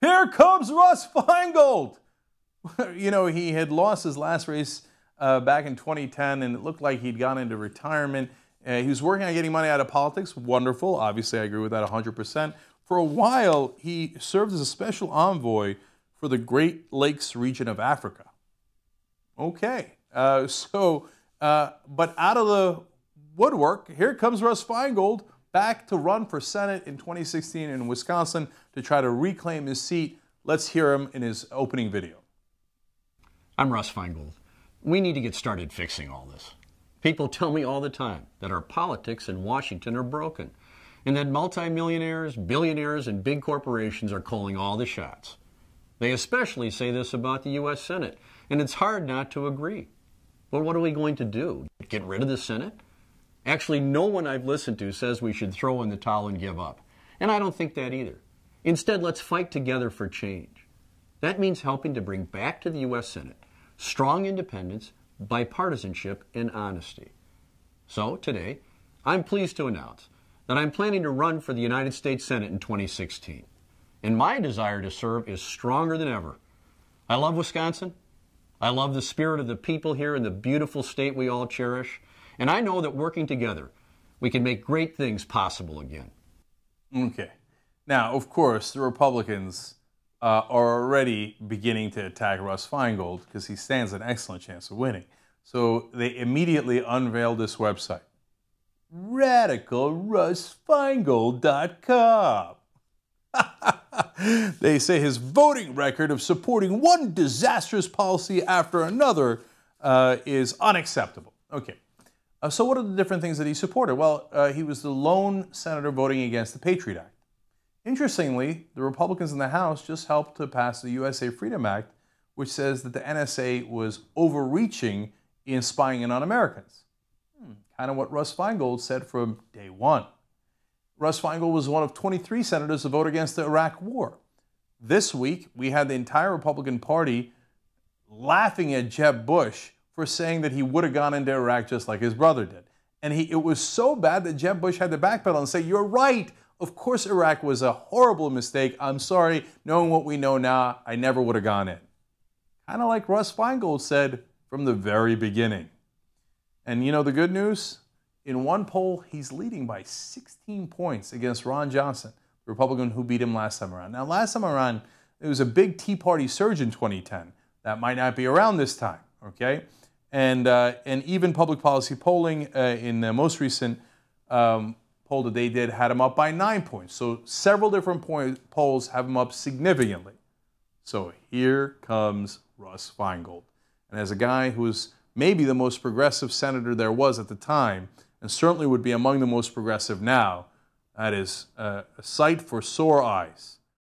Here comes Russ Feingold. You know, he had lost his last race back in 2010, and it looked like he'd gone into retirement. He was working on getting money out of politics. Wonderful. Obviously, I agree with that 100%. For a while, he served as a special envoy for the Great Lakes region of Africa. Okay. But out of the woodwork, here comes Russ Feingold back to run for Senate in 2016 in Wisconsin to try to reclaim his seat. Let's hear him in his opening video. I'm Russ Feingold. We need to get started fixing all this. People tell me all the time that our politics in Washington are broken and that multimillionaires, billionaires, and big corporations are calling all the shots. They especially say this about the U.S. Senate, and it's hard not to agree. But what are we going to do? Get rid of the Senate? Actually, no one I've listened to says we should throw in the towel and give up. And I don't think that either. Instead, let's fight together for change. That means helping to bring back to the U.S. Senate strong independence, bipartisanship, and honesty. So today, I'm pleased to announce that I'm planning to run for the United States Senate in 2016. And my desire to serve is stronger than ever. I love Wisconsin. I love the spirit of the people here in the beautiful state we all cherish. And I know that working together, we can make great things possible again. Okay. Now, of course, the Republicans are already beginning to attack Russ Feingold because he stands an excellent chance of winning. So they immediately unveiled this website, RadicalRussFeingold.com. They say his voting record of supporting one disastrous policy after another is unacceptable. Okay. So what are the different things that he supported? Well, he was the lone senator voting against the Patriot Act. Interestingly, the Republicans in the House just helped to pass the USA Freedom Act, which says that the NSA was overreaching in spying in on Americans. Kind of what Russ Feingold said from day one. Russ Feingold was one of 23 senators to vote against the Iraq War. This week, we had the entire Republican Party laughing at Jeb Bush for saying that he would have gone into Iraq just like his brother did. And it was so bad that Jeb Bush had to backpedal and say, "You're right. Of course Iraq was a horrible mistake. I'm sorry. Knowing what we know now, I never would have gone in." Kind of like Russ Feingold said from the very beginning. And you know the good news? In one poll, he's leading by 16 points against Ron Johnson, the Republican who beat him last time around. Now, last time around, there was a big Tea Party surge in 2010. That might not be around this time, okay? And even public policy polling in the most recent poll that they did had him up by 9 points. So several different polls have him up significantly. So here comes Russ Feingold. And as a guy who was maybe the most progressive senator there was at the time, and certainly would be among the most progressive now, that is a sight for sore eyes.